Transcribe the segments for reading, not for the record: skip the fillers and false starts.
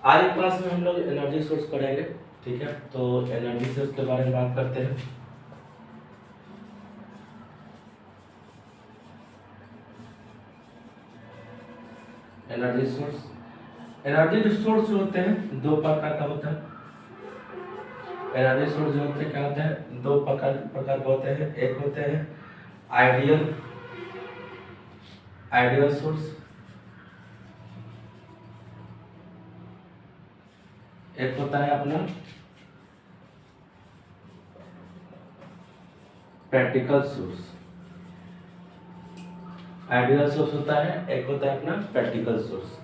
आज की क्लास में हम लोग एनर्जी सोर्स पढ़ेंगे। ठीक है, तो एनर्जी सोर्स के बारे में बात करते हैं। एनर्जी सोर्स जो होते हैं दो प्रकार का होता है। एनर्जी सोर्स जो होते हैं क्या होते हैं, दो प्रकार के होते हैं। एक होते हैं आइडियल सोर्स, एक होता है अपना प्रैक्टिकल सोर्स। आइडियल सोर्स होता है, एक होता है अपना प्रैक्टिकल सोर्स।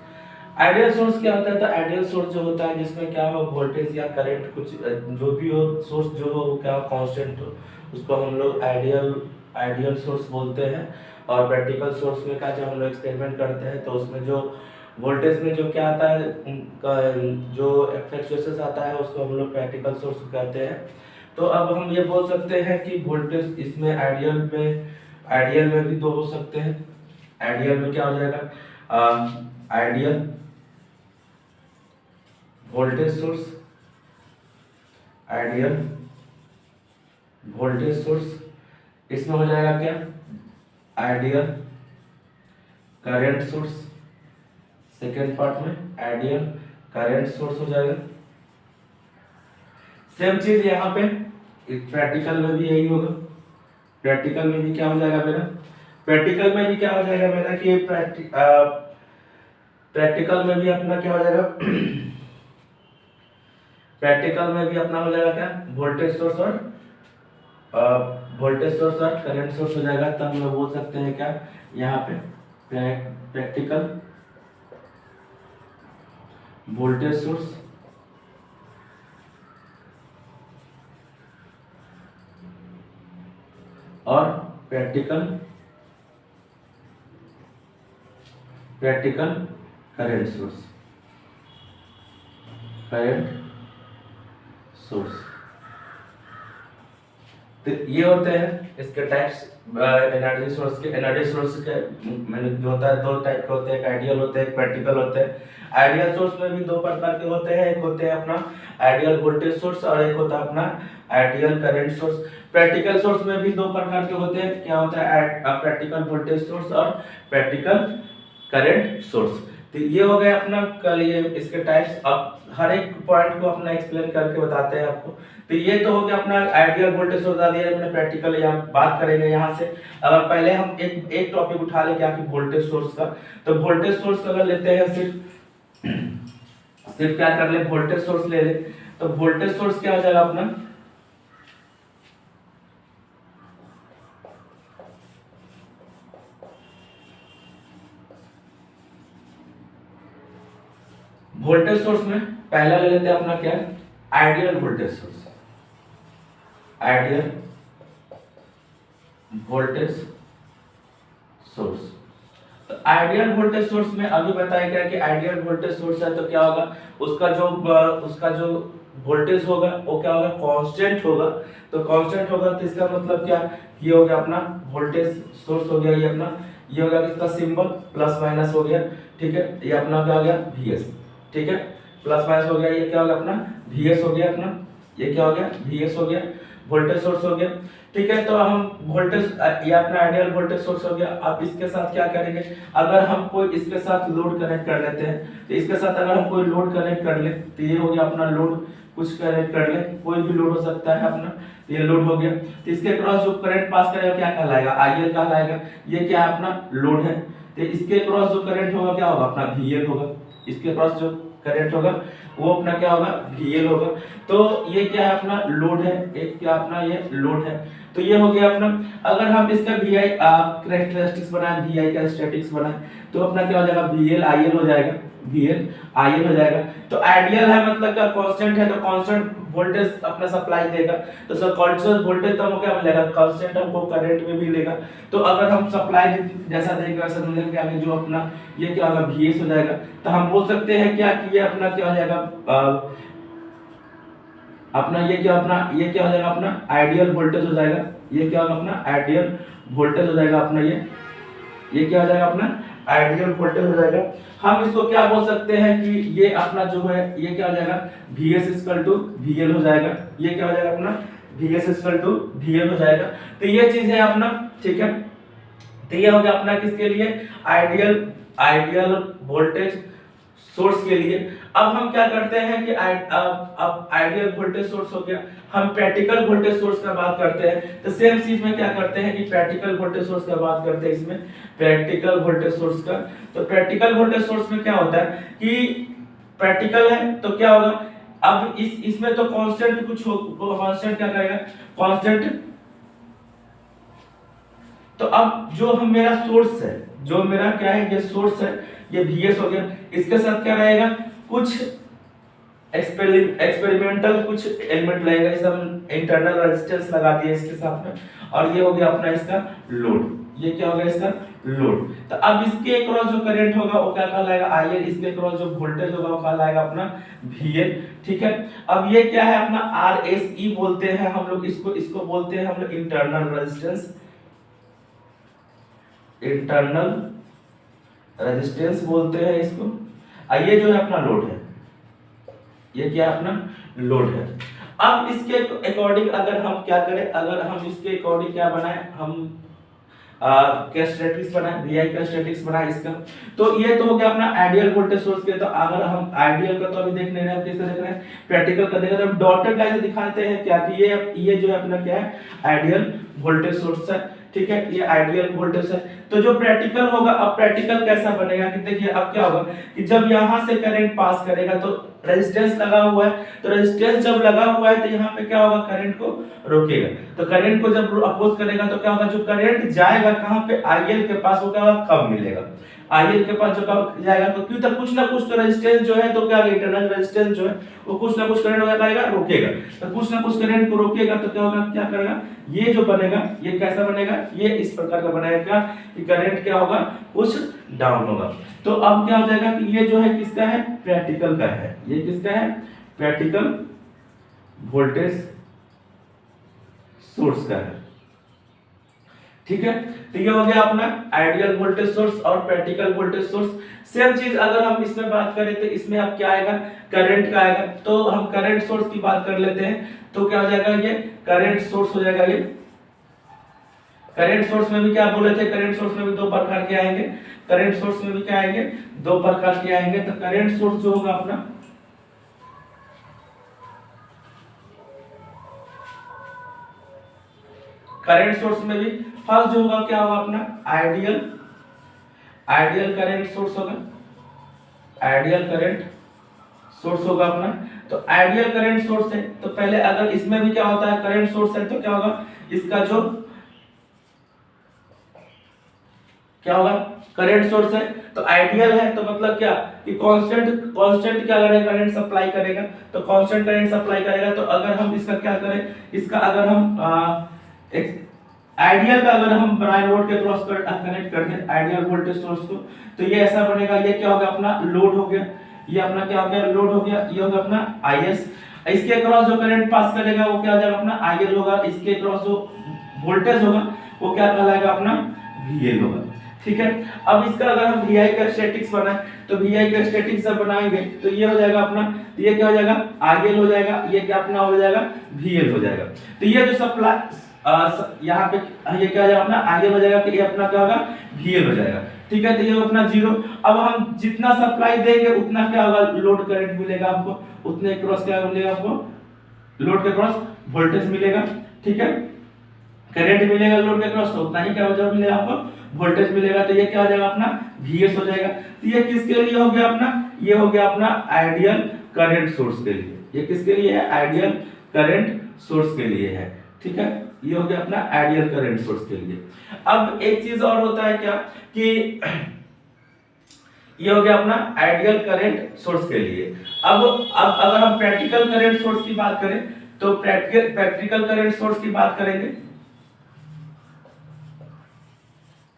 आइडियल सोर्स क्या होता है, तो आइडियल सोर्स जो होता है जिसमें क्या हो, वोल्टेज या करंट कुछ जो भी हो, सोर्स जो हो वो क्या हो, कांस्टेंट हो, उसको हम लोग आइडियल सोर्स बोलते हैं। और प्रैक्टिकल सोर्स में क्या, जब हम लोग एक्सपेरिमेंट करते हैं तो उसमें जो वोल्टेज में जो क्या आता है, जो फ्लक्चुएशंस आता है, उसको हम लोग प्रैक्टिकल सोर्स कहते हैं। तो अब हम ये बोल सकते हैं कि वोल्टेज इसमें आइडियल में भी दो हो सकते हैं। आइडियल में क्या हो जाएगा, ideal voltage source, ideal voltage source. इसमें हो जाएगा क्या, ideal current source. Second part में आइडियल करंट सोर्स हो जाएगा। सेम चीज यहाँ पे प्रैक्टिकल में भी यही होगा। प्रैक्टिकल में भी क्या हो जाएगा मेरा, प्रैक्टिकल में भी क्या हो जाएगा मेरा कि प्रैक्टिकल में भी अपना क्या हो जाएगा प्रैक्टिकल में भी अपना हो जाएगा क्या, वोल्टेज सोर्स और करंट सोर्स हो जाएगा। तब हम लोग बोल सकते हैं क्या, यहाँ पे प्रैक्टिकल वोल्टेज सोर्स और प्रैक्टिकल करंट सोर्स। तो ये होते हैं इसके टाइप्स एनर्जी सोर्स के। मैंने जो होता है दो टाइप के होते हैं, एक आइडियल होते हैं, एक प्रैक्टिकल होते हैं। आइडियल सोर्स में भी दो प्रकार के होते हैं, एक होते हैं अपना आइडियल वोल्टेज सोर्स और एक होता है अपना ideal current source. Practical source में भी दो प्रकार के होते हैं, क्या होता है, प्रैक्टिकल वोल्टेज सोर्स और प्रैक्टिकल करंट सोर्स। तो ये हो गया अपना कल ये इसके टाइप्स। अब हर एक पॉइंट को अपना एक्सप्लेन करके बताते हैं आपको। तो ये तो हो गया अपना आइडियल वोल्टेज सोर्स बता दिया मैंने। प्रैक्टिकल यहाँ बात करेंगे यहाँ से। अगर पहले हम एक टॉपिक उठा ले क्या, कि वोल्टेज सोर्स का। तो वोल्टेज सोर्स अगर लेते हैं, सिर्फ क्या कर ले, वोल्टेज सोर्स ले ले। तो वोल्टेज सोर्स क्या हो जाएगा अपना, वोल्टेज सोर्स में पहला ले लेते हैं अपना क्या, ideal voltage source. Ideal voltage source. तो आइडियल वोल्टेज सोर्स में अभी बताया गया कि आइडियल वोल्टेज सोर्स है तो क्या होगा, उसका जो वोल्टेज होगा वो क्या होगा, कांस्टेंट होगा। तो कांस्टेंट होगा तो इसका मतलब क्या, ये हो गया अपना वोल्टेज सोर्स हो गया, ये अपना ये हो गया इसका सिंबल प्लस माइनस हो गया। ठीक है, ये अपना क्या हो गया, Vs। ठीक है, प्लस माइनस हो गया, ये क्या हो गया अपना Vs हो गया अपना, ये क्या हो गया Vs हो गया, वोल्टेज सोर्स हो गया। ठीक है, तो हम वोल्टेज ये अपना आइडियल वोल्टेज सोर्स हो गया। अब इसके साथ क्या करेंगे, अगर हम कोई इसके साथ लोड कनेक्ट कर लेते हैं, तो इसके साथ अगर हम कोई लोड कनेक्ट कर ले तो ये हो गया अपना लोड, कुछ कनेक्ट कर ले, कोई भी लोड हो सकता है अपना, ये लोड हो गया। तो इसके क्रॉस जो करंट पास करेगा क्या कहलाएगा, IL कहलाएगा। ये क्या है अपना लोड है। तो इसके क्रॉस जो करंट होगा क्या होगा अपना VL होगा। इसके पास जो करंट होगा वो अपना क्या होगा, VL होगा। तो ये क्या है अपना लोड है, एक क्या अपना ये लोड है। तो ये हो गया अपना। अगर हम इसका VI कैरेक्टरिस्टिक्स बनाए, VI का स्टैटिक्स बनाए, तो अपना क्या हो जाएगा, VL IL हो जाएगा, VL IL हो जाएगा। तो आइडियल है मतलब क्या, कांस्टेंट है, तो कांस्टेंट वोल्टेज अपना सप्लाई देगा। तो सर कांस्टेंट वोल्टेज तो क्या मिलेगा, कांस्टेंट हमको करंट में भी लेगा। तो अगर हम सप्लाई जैसा देंगे वैसा मिलेगा, आगे जो अपना ये क्या होगा, VS हो जाएगा। तो हम बोल सकते हैं क्या कि ये अपना क्या हो जाएगा, अपना ये क्या हो जाएगा अपना आइडियल वोल्टेज हो जाएगा। ये क्या होगा अपना आइडियल वोल्टेज हो जाएगा अपना, ये क्या हो जाएगा अपना आइडियल वोल्टेज हो जाएगा। हम इसको क्या बोल सकते हैं कि ये अपना जो है ये क्या हो जाएगा, Vs इक्वल टू VL हो जाएगा। ये क्या हो जाएगा अपना, Vs इक्वल टू VL हो जाएगा। तो ये चीज है अपना, ठीक है। तो ये हो गया अपना किसके लिए, आइडियल वोल्टेज सोर्स के लिए। अब हम क्या करते हैं कि अब आइडियल वोल्टेज सोर्स हो गया, हम प्रैक्टिकल वोल्टेज सोर्स का बात करते हैं। तो सेम चीज में क्या करते हैं कि प्रैक्टिकल वोल्टेज सोर्स का बात करते हैं, इसमें प्रैक्टिकल वोल्टेज सोर्स का। तो प्रैक्टिकल वोल्टेज सोर्स में क्या होता है कि प्रैक्टिकल है तो क्या होगा, अब इसमें तो कांस्टेंट कुछ हो, कांस्टेंट क्या करेगा, कांस्टेंट। तो अब जो हम मेरा सोर्स है, जो मेरा क्या है, ये सोर्स है, ये Vs हो गया, इसके साथ क्या रहेगा, कुछ एक्सपेरिमेंटल कुछ एलिमेंट लगेगा, इसे हम इंटरनल रेजिस्टेंस लगा दिए इसके साथ में, और ये हो गया अपना इसका लोड। ये क्या होगा, इसका लोड। तो अब इसके अक्रॉस जो करंट होगा वो क्या कहलाएगा, IL। इसके अक्रॉस जो वोल्टेज होगा वो कहलाएगा अपना VL, ठीक है। अब ये क्या है अपना RSE बोलते हैं हम लोग इसको बोलते हैं हम लोग इंटरनल रेजिस्टेंस, इंटरनल रेजिस्टेंस बोलते हैं इसको। ये जो है अपना लोड है, ये क्या है अपना लोड है। अब इसके अकॉर्डिंग अगर हम क्या करें, अगर हम इसके अकॉर्डिंग क्या बनाए, हम कैरेक्टरिस्टिक्स बनाए, VI कैरेक्टरिस्टिक्स बनाए इसका। तो ये तो हो गया अपना आइडियल वोल्टेज सोर्स के। तो अगर हम आइडियल का तो अभी देख नहीं रहे हैं, किसका देख रहे हैं, प्रैक्टिकल का देख रहे हैं। तो डॉटेड लाइन से दिखाते हैं क्या कि ये जो है अपना क्या है, आइडियल वोल्टेज सोर्स है, ठीक है। ये आइडियल वोल्टेज है। तो जो प्रैक्टिकल होगा, अब प्रैक्टिकल कैसा बनेगा कि देखिए अब क्या होगा कि जब यहां से करंट पास करेगा तो रेजिस्टेंस लगा हुआ है, तो रेजिस्टेंस जब लगा हुआ है तो यहाँ पे क्या होगा, करंट को रोकेगा। तो करंट को जब अपोज करेगा तो क्या होगा, जो करंट जाएगा कहां पे, IL के पास, वो क्या होगा, कम मिलेगा। IL के पास जो जाएगा तो क्यों, तक कुछ ना कुछ तो रेजिस्टेंस जो है, तो क्या इंटरनल रेजिस्टेंस जो है वो कुछ ना कुछ करंट हो जाएगा, रोकेगा। तो कुछ ना कुछ करंट को रोकेगा तो क्या होगा, क्या करेगा, ये जो बनेगा ये कैसा बनेगा, ये इस प्रकार का बनेगा कि करंट क्या होगा, कुछ डाउन होगा। तो अब क्या हो जाएगा कि ये जो है किसका है, प्रैक्टिकल का है। ये किसका है, प्रैक्टिकल वोल्टेज सोर्स का है, ठीक है। तो ये हो गया अपना आइडियल वोल्टेज सोर्स और प्रैक्टिकल वोल्टेज सोर्स। सेम चीज अगर हम इसमें बात करें तो इसमें अब क्या आएगा, करंट का आएगा। तो हम करंट सोर्स की बात कर लेते हैं। तो क्या हो जाएगा, ये करंट सोर्स हो जाएगा। ये करंट सोर्स में भी क्या बोले थे, करंट सोर्स में भी दो प्रकार के आएंगे। करंट सोर्स में भी क्या आएंगे, दो प्रकार के आएंगे। तो करंट सोर्स जो होगा अपना, करंट सोर्स में भी फर्स्ट जो होगा क्या होगा अपना, आइडियल करंट सोर्स होगा, आइडियल करंट सोर्स होगा अपना। तो आइडियल करंट सोर्स है तो पहले अगर इसमें भी क्या होता है, करंट सोर्स है तो क्या होगा, इसका जो क्या होगा, करंट सोर्स है तो आइडियल है तो मतलब क्या कि कांस्टेंट क्या करेगा, करंट सप्लाई करेगा। तो कांस्टेंट करंट सप्लाई करेगा। तो अगर हम इसका क्या करें, इसका अगर हम आइडियल का अगर हम बनाए लोड के क्रॉस कनेक्ट कर दें आइडियल वोल्टेज सोर्स को, तो ये ऐसा बनेगा। ये क्या होगा अपना, लोड हो गया। ये अपना क्या हो गया, लोड हो गया। ये होगा अपना IS। इसके क्रॉस जो करंट पास करेगा वो क्या हो जाएगा अपना, IL होगा। इसके क्रॉस जो वोल्टेज होगा वो क्या कहलाएगा अपना, VL होगा, ठीक है। अब इसका अगर हम VI का स्टैटिक्स बनाए तो VI का स्टैटिक्स जब बनाएंगे तो ये हो जाएगा अपना, तो ये क्या हो जाएगा, IL हो जाएगा। ये क्या अपना हो जाएगा, VL हो जाएगा। तो ये जो सप्लाई यहाँ पे ये क्या हो जाएगा अपना, IL हो जाएगा। तो ये अपना क्या होगा, VL हो जाएगा, ठीक है। तो ये अपना जीरो। अब हम जितना सप्लाई देंगे उतना क्या होगा, लोड करंट मिलेगा हमको, उतने क्रॉस क्या मिलेगा हमको, लोड के क्रॉस वोल्टेज मिलेगा, ठीक है। करंट मिलेगा लोड के क्रॉस तो उतना ही क्या हो जाएगा, मिलेगा आपको वोल्टेज मिलेगा। तो ये क्या हो जाएगा अपना, VS हो जाएगा। तो ये किसके लिए हो गया अपना, ये हो गया अपना आइडियल करंट सोर्स के लिए। ये किसके लिए है, आइडियल करंट सोर्स के लिए है, ठीक है। ये हो गया अपना आइडियल करंट सोर्स के लिए। अब एक चीज और होता है क्या कि ये हो गया अपना आइडियल करंट सोर्स के लिए। अब अगर हम प्रैक्टिकल करंट सोर्स की बात करें तो प्रैक्टिकल करंट सोर्स की बात करेंगे,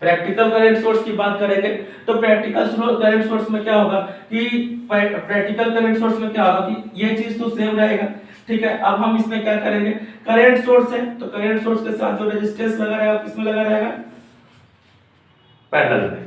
प्रैक्टिकल करंट सोर्स की बात करेंगे तो प्रैक्टिकल करंट सोर्स में क्या होगा कि प्रैक्टिकल करंट सोर्स में क्या होगा कि ये चीज तो सेम रहेगा, ठीक है। अब हम इसमें क्या करेंगे, करंट सोर्स है तो करंट सोर्स के साथ जो रेजिस्टेंस लगा रहेगा किसमें लगा रहेगा, पैरेलल में।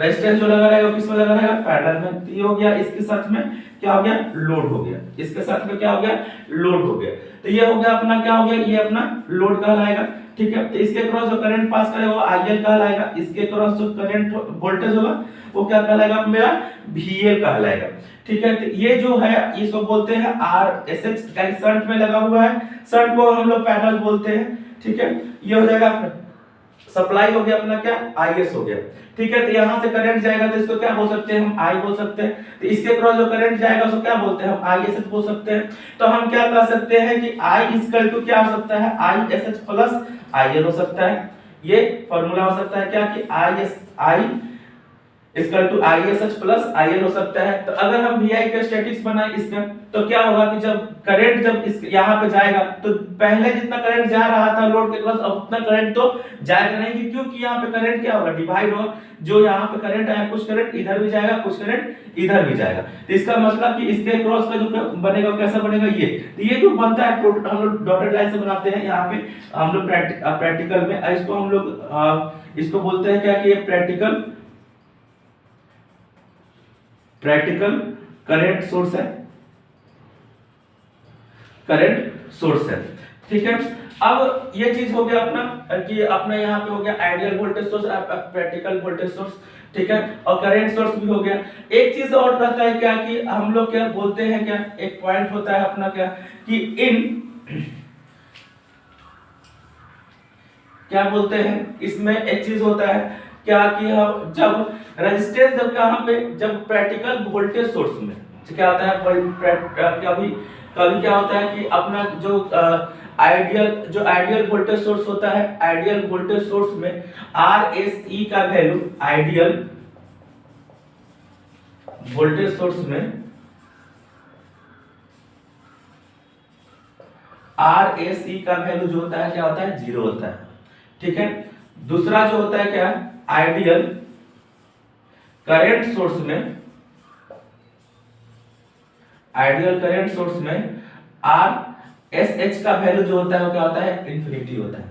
रेजिस्टेंस जो लगा रहेगा किस में लगा रहेगा, पैरेलल में। तो ये हो गया, इसके साथ में क्या हो गया, लोड हो गया, इसके साथ में क्या हो गया, लोड हो गया। तो ये हो गया अपना क्या हो गया, ये अपना लोड कहलाएगा, ठीक है। तो इसके क्रॉस जो करंट पास करेगा वो आईएल कहलाएगा, इसके क्रॉस जो करंट वोल्टेज होगा वो क्या कहलाएगा, मेरा वीएल कहलाएगा, ठीक है। तो ये जो है इसको बोलते हैं आरएसएच, शंट में लगा हुआ है, शंट को हम लोग पैरेलल बोलते हैं, ठीक है। ये हो जाएगा अपना सप्लाई हो गया अपना क्या, आईएस हो गया, ठीक है। तो यहां से करंट जाएगा तो इसको क्या बोल सकते हैं, हम आई बोल सकते हैं। तो इसके क्रॉस जो करंट जाएगा उसको क्या बोलते हैं, हम आईएसएच बोल सकते हैं। तो हम क्या कह सकते हैं कि आई इक्वल टू क्या हो सकता है, आईएसएच प्लस आईएल हो सकता है। ये फार्मूला हो सकता है क्या कि I equal to ISH plus IL हो सकता है। तो अगर हम वीआई का स्टैटिक्स बनाए इसका, तो क्या होगा कि जब करंट जब इस यहाँ पे जाएगा तो पहले जितना करंट जा रहा था लोड के क्रॉस, अब उतना करंट तो जाएगा नहीं, क्योंकि यहाँ पे करंट क्या होगा, डिवाइड होगा। जो यहाँ पे करंट आया, कुछ करंट इधर भी जाएगा, कुछ करंट इधर भी जाएगा। तो इसका मतलब कि इसके क्रॉस का जो बनेगा कैसा बनेगा, ये तो ये जो बनता है हम लोग डॉटेड लाइन से बनाते हैं यहाँ पे हम लोग प्रैक्टिकल में। इसको हम लोग इसको बोलते हैं क्या कि ये प्रैक्टिकल करंट सोर्स है, करंट सोर्स है, ठीक है। अब ये चीज हो गया अपना कि अपना यहाँ पे हो गया ideal voltage source, practical voltage source, ठीक है, और करंट सोर्स भी हो गया। एक चीज और रहता है क्या कि हम लोग क्या बोलते हैं, क्या एक पॉइंट होता है अपना क्या कि क्या बोलते हैं, इसमें एक चीज होता है क्या कि हम जब रेजिस्टेंस जब कहां पे, जब प्रैक्टिकल वोल्टेज सोर्स में क्या होता है, कभी कभी क्या होता है कि अपना जो आइडियल वोल्टेज सोर्स होता है, आइडियल वोल्टेज सोर्स में आरएसई का वैल्यू, आइडियल वोल्टेज सोर्स में आरएसई का वैल्यू जो होता है क्या होता है, 0 होता है, ठीक है। दूसरा जो होता है क्या, आइडियल करंट सोर्स में, आइडियल करंट सोर्स में आर एस एच का वैल्यू जो होता है वो क्या होता है, इंफिनिटी होता है।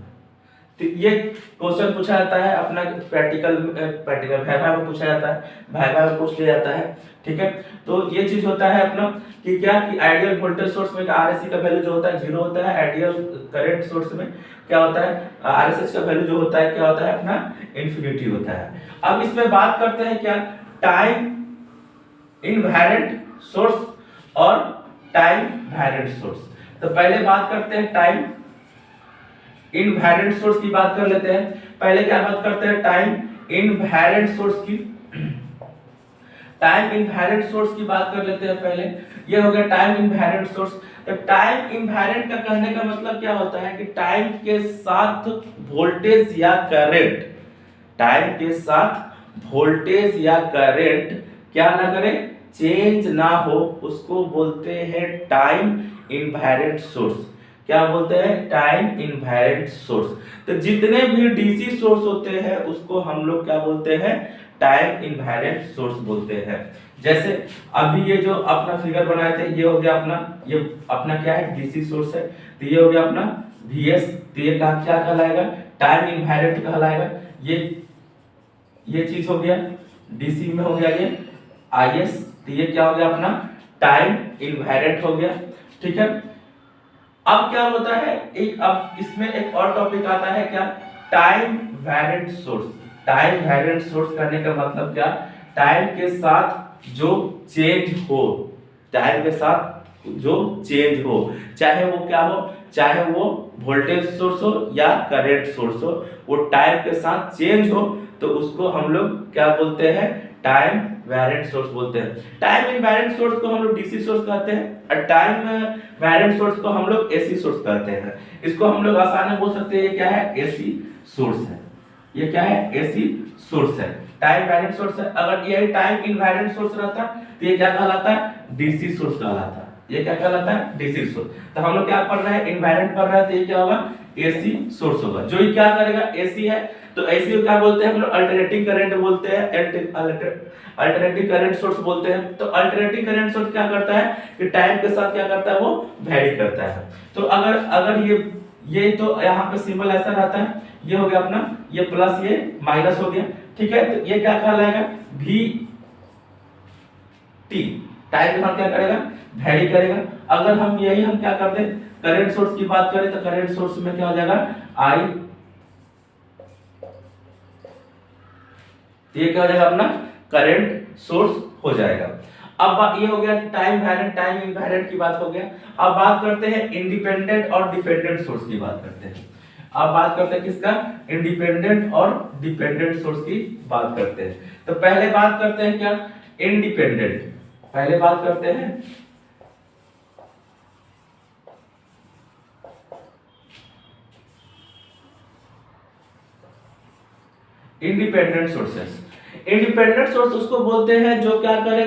तो ये क्वेश्चन पूछा जाता है अपना प्रैक्टिकल वाइवा में पूछा जाता है, वाइवा में पूछ लिया जाता है, ठीक है। तो ये चीज होता है अपना कि क्या कि आइडियल वोल्टेज सोर्स में आरएससी का वैल्यू जो होता है 0 होता है, आइडियल करंट सोर्स में क्या होता है, आरएसएस का वैल्यू जो होता है क्या होता है अपना इंफिनिटी होता है। अब इसमें बात करते हैं क्या, टाइम इनवेरिएंट सोर्स और टाइम वेरिएंट सोर्स। तो पहले बात करते हैं टाइम इनवेरिएंट सोर्स की बात कर लेते हैं। पहले क्या बात करते हैं, टाइम इनवेरिएंट सोर्स की, टाइम इनवेरिएंट सोर्स की बात कर लेते हैं पहले। ये हो गया टाइम इनवेरिएंट सोर्स। तो टाइम इनवेरिएंट का कहने का मतलब क्या होता है कि टाइम के साथ वोल्टेज या करंट, टाइम के साथ वोल्टेज या करंट क्या ना करे, चेंज ना हो, उसको बोलते हैं टाइम इनवेरिएंट सोर्स। क्या बोलते हैं, टाइम इनवेरिएंट सोर्स। तो जितने भी डीसी सोर्स होते हैं उसको हम लोग क्या बोलते हैं, टाइम इनवेरिएंट सोर्स बोलते हैं। जैसे अभी ये जो अपना फिगर बनाए थे ये हो गया अपना, ये अपना क्या है, डीसी सोर्स है। तो ये हो गया अपना VS, तो ये क्या कहलाएगा, टाइम इनवेरिएंट कहलाएगा। ये चीज हो गया डीसी में हो गया ये IS, तो ये क्या हो गया अपना टाइम इनवेरिएंट हो गया, ठीक है। अब क्या होता है, एक अब इसमें एक और टॉपिक आता है क्या, time variant source. Time variant source करने का मतलब क्या, टाइम के साथ जो चेंज हो, टाइम के साथ जो चेंज हो, चाहे वो क्या हो, चाहे वो वोल्टेज सोर्स हो या करंट सोर्स हो, वो टाइम के साथ चेंज हो तो उसको हम लोग क्या बोलते हैं, टाइम वेरिएंट सोर्स बोलते हैं। टाइम इनवेरिएंट सोर्स को हम लोग डीसी सोर्स कहते हैं और टाइम वेरिएंट सोर्स को हम लोग एसी सोर्स कहते हैं। इसको हम लोग आसानी बोल सकते हैं ये क्या है, एसी सोर्स है। ये क्या है, एसी सोर्स है, टाइम वेरिएंट सोर्स है। अगर ये टाइम इनवेरिएंट सोर्स रहता तो ये क्या कहलाता है, डीसी सोर्स कहलाता है। ये क्या कहलाता है, डीसी सोर्स। तो हम लोग क्या पढ़ रहे हैं, इनवेरिएंट पढ़ रहे हैं, तो ये क्या होगा, एसी सोर्स होगा। जो ये क्या करेगा, एसी है तो एसी को क्या बोलते हैं हम लोग, अल्टरनेटिंग करंट बोलते हैं, अल्टरनेटिंग करंट सोर्स बोलते हैं। तो अल्टरनेटिंग करंट सोर्स क्या करता है कि टाइम के साथ क्या करता है, वो वेरी करता है। तो अगर ये तो यहाँ पे सिंबल ऐसा रहता है, ये हो गया अपना, ये प्लस ये माइनस हो गया, ठीक है, तो ये क्या कहलाएगा, वी टी। टाइम हम क्या करेगा, वैरी करेगा। अगर हम क्या करते हैं, करंट सोर्स की बात करें तो करंट सोर्स में क्या हो जाएगा, आई। ये क्या हो जाएगा अपना करंट सोर्स हो जाएगा। अब ये हो गया टाइम वैरिएंट, टाइम इनवैरिएंट की बात हो गया। अब बात करते हैं इंडिपेंडेंट और डिपेंडेंट सोर्स की बात करते हैं। अब बात करते हैं किसका, इंडिपेंडेंट और डिपेंडेंट सोर्स की बात करते हैं। तो पहले बात करते हैं क्या, इंडिपेंडेंट। पहले बात करते हैं इंडिपेंडेंट सोर्सेस। इंडिपेंडेंट सोर्स उसको बोलते हैं जो क्या करे,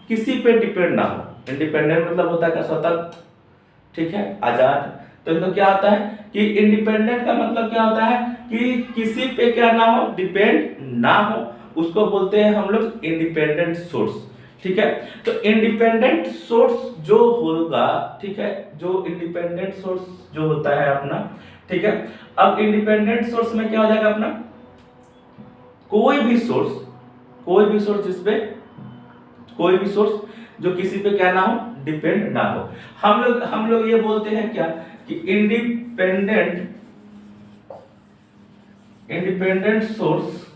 किसी पे डिपेंड ना हो। इंडिपेंडेंट मतलब होता है क्या, स्वतंत्र, ठीक है, आजाद। तो इनको क्या होता है कि इंडिपेंडेंट का मतलब क्या होता है कि किसी पे क्या ना हो, डिपेंड ना हो, उसको बोलते हैं हम लोग इंडिपेंडेंट सोर्स। ठीक है, तो इंडिपेंडेंट सोर्स जो होगा, ठीक है, जो इंडिपेंडेंट सोर्स जो होता है अपना, ठीक है। अब इंडिपेंडेंट सोर्स में क्या हो जाएगा अपना, कोई भी सोर्स जिसपे, कोई भी सोर्स जो किसी पे क्या ना हो, डिपेंड ना हो। हम लोग ये बोलते हैं क्या कि independent source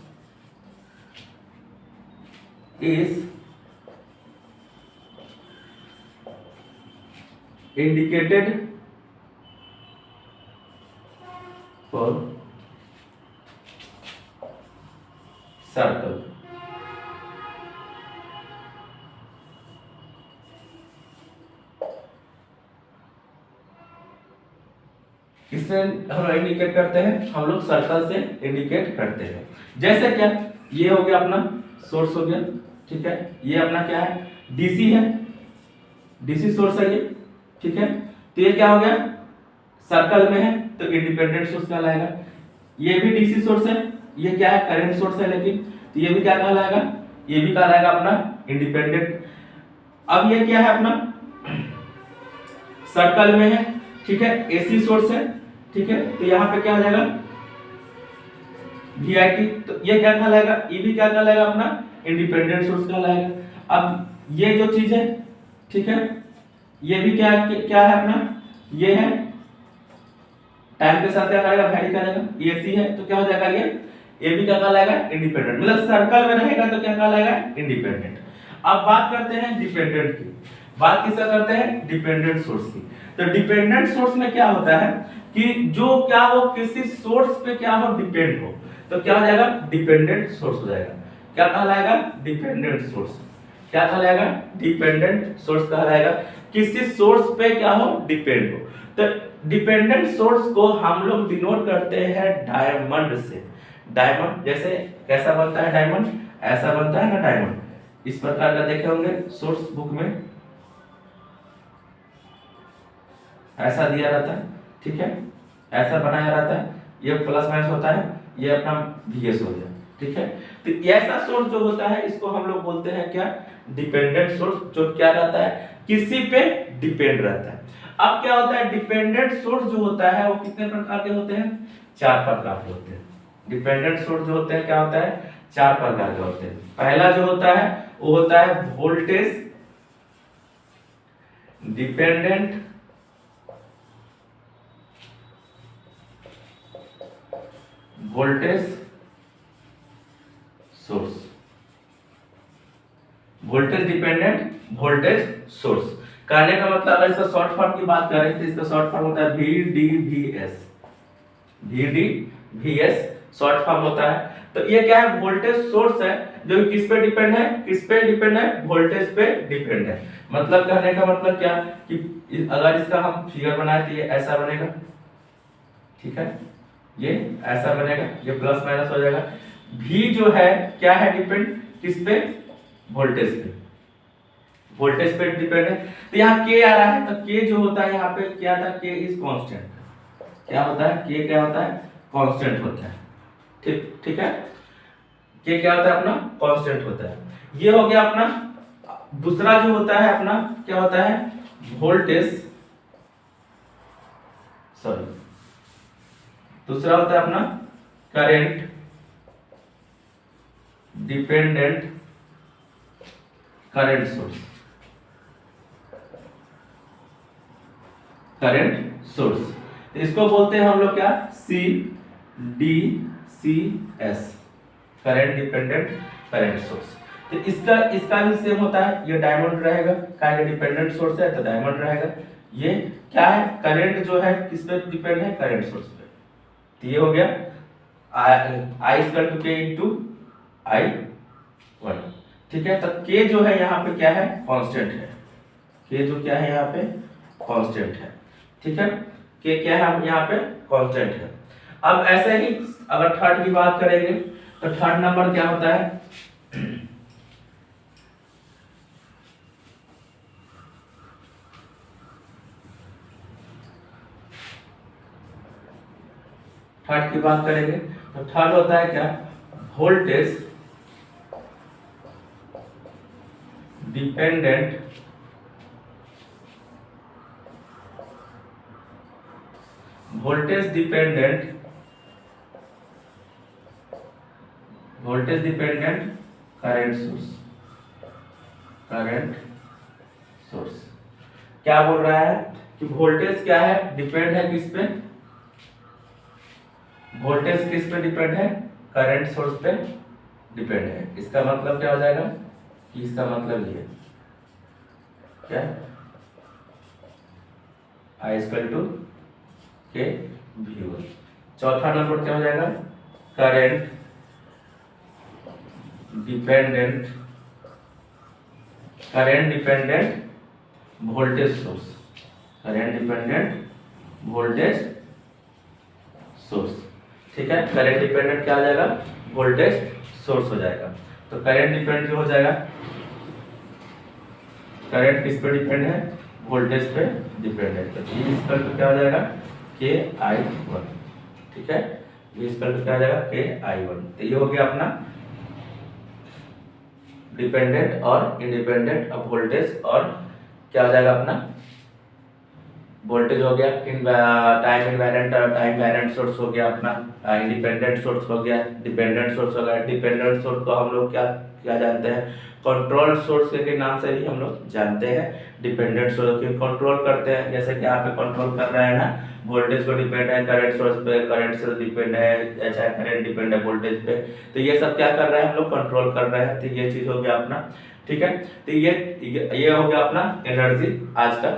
is indicated for circle। किससे हम इंडिकेट करते हैं, हम लोग सर्कल से इंडिकेट करते हैं। जैसे क्या, ये हो गया अपना सोर्स हो गया, ठीक है, ये अपना क्या है, डीसी है, डीसी सोर्स है ये, ठीक है। तो ये क्या हो गया, सर्कल में है तो इंडिपेंडेंट सोर्स कहलाएगा। ये भी डीसी सोर्स है, ये क्या है, करंट सोर्स है, लेकिन तो ये भी क्या कहलाएगा, ये भी कहलाएगा अपना इंडिपेंडेंट। अब ये क्या है अपना, सर्कल में है, ठीक है, एसी सोर्स है, ठीक है, तो यहां पे क्या हो जाएगा, वीआईटी। तो ये क्या कहलाएगा, ये भी क्या कहलाएगा अपना इंडिपेंडेंट सोर्स कहलाएगा। अब ये जो चीज है, ठीक है, ये भी क्या है अपना, ये है, टाइम के साथ क्या करेगा, वैरी करेगा, एसी है तो क्या हो जाएगा, ये भी क्या कहलाएगा, इंडिपेंडेंट। मतलब सर्कल में रहेगा तो क्या कहलाएगा, इंडिपेंडेंट। अब बात करते हैं डिपेंडेंट की, बात किसका करते हैं, डिपेंडेंट सोर्स की। तो डिपेंडेंट सोर्स में क्या होता है कि जो क्या हो, किसी सोर्स पे क्या हो, डिपेंड हो, तो क्या हो जाएगा, डिपेंडेंट सोर्स हो जाएगा। क्या कहलाएगा, डिपेंडेंट सोर्स। क्या कहलाएगा, डिपेंडेंट सोर्स कहलाएगा, किसी सोर्स पे क्या हो, डिपेंड हो। तो डिपेंडेंट सोर्स को हम लोग डिनोट करते हैं डायमंड से। डायमंड जैसे कैसा बनता है, डायमंड ऐसा बनता है ना, डायमंड इस प्रकार का देखे होंगे सोर्स बुक में, ऐसा दिया रहता है, ठीक है, ऐसा बनाया रहता है, ये प्लस माइनस होता है, ये अपना वीएस हो गया, ठीक है। तो ऐसा सोर्स जो होता है इसको हम लोग बोलते हैं क्या, डिपेंडेंट सोर्स, जो क्या रहता है, किसी पे डिपेंड रहता है। अब क्या होता है, डिपेंडेंट सोर्स जो होता है वो कितने प्रकार के होते हैं, 4 प्रकार के होते हैं। डिपेंडेंट सोर्स जो होते हैं क्या होता है, 4 प्रकार के होते हैं। पहला जो होता है वो होता है voltage dependent voltage source, voltage dependent voltage source. कहने का मतलब अगर इसका शॉर्ट फॉर्म की बात करें तो इसका शॉर्ट फॉर्म होता है VDVS। VDVS शॉर्ट फॉर्म होता है। तो ये क्या है, वोल्टेज सोर्स है जो किस पे डिपेंड है, किस पे डिपेंड है, वोल्टेज पे डिपेंड है। मतलब कहने का मतलब क्या कि अगर इसका हम फिगर बनाए तो ये ऐसा बनेगा, ठीक है, ये ऐसा बनेगा, ये प्लस माइनस हो जाएगा। V जो है क्या है, डिपेंड किस पे, वोल्टेज पे, वोल्टेज पे डिपेंड है। तो यहाँ K आ रहा है, तो K जो होता है यहाँ पे क्या था, K इज कांस्टेंट। क्या होता है, K क्या होता है, कांस्टेंट होता है, ठीक है, K क्या होता है अपना, कांस्टेंट होता है। ये हो गया अपना। दूसरा जो होता है अपना क्या होता है, वोल्टेज, सॉरी, दूसरा होता है अपना current dependent current source, current source, इसको बोलते हैं हम लोग क्या, C D C S, current dependent current source. तो इसका भी सेम होता है, ये डायमंड रहेगा, क्या डिपेंडेंट सोर्स है तो डायमंड रहेगा। ये क्या है, करंट जो है किस पे डिपेंड है, करंट सोर्स पे। तो ये हो गया आई इक्वल टू के इंटू आई वन, ठीक है। तो के जो है यहाँ पे क्या है, कांस्टेंट है, के जो क्या है यहाँ पे कांस्टेंट है, ठीक है। के क्या है यहाँ पे कांस्टेंट है। अब ऐसे ही अगर थर्ड की बात करेंगे तो थर्ड नंबर क्या होता है, थर्ड की बात करेंगे तो थर्ड होता है क्या, voltage dependent voltage dependent current source, current source. क्या बोल रहा है कि वोल्टेज क्या है, डिपेंड है किस पे, वोल्टेज किस पे डिपेंड है, करंट सोर्स पे डिपेंड है। इसका मतलब क्या हो जाएगा कि इसका मतलब ये क्या, आई इक्वल टू के वी वन। चौथा नंबर क्या हो जाएगा, current dependent voltage source, current dependent voltage source, ठीक है। करंट डिपेंडेंट क्या हो जाएगा, वोल्टेज सोर्स हो जाएगा। तो करंट डिपेंडेंट जो हो जाएगा, करंट किस पे डिपेंड है, वोल्टेज पे डिपेंड है। तो V इक्वल टू क्या हो जाएगा, के आई वन, ठीक है। V इक्वल टू क्या हो जाएगा, के आई वन। तो ये हो गया अपना डिपेंडेंट और इंडिपेंडेंट ऑफ वोल्टेज, और क्या हो जाएगा अपना वोल्टेज हो गया, टाइम इनवेरिएंट सोर्स हो गया अपना, इंडिपेंडेंट सोर्स हो गया, डिपेंडेंट सोर्स हो गया। डिपेंडेंट सोर्स को हम लोग क्या क्या जानते हैं, कंट्रोल सोर्स के नाम से भी हम लोग जानते हैं। डिपेंडेंट सोर्स को कंट्रोल करते हैं, जैसे कि यहाँ पे कंट्रोल कर रहे हैं ना, वोल्टेज को डिपेंड है करंट सोर्स पे, करंट से डिपेंड है, चाहे करंट डिपेंड है वोल्टेज पे। तो ये सब क्या कर रहे हैं हम लोग, कंट्रोल कर रहे हैं। तो ये चीज हो गया अपना, ठीक है। तो ये हो गया अपना एनर्जी आज का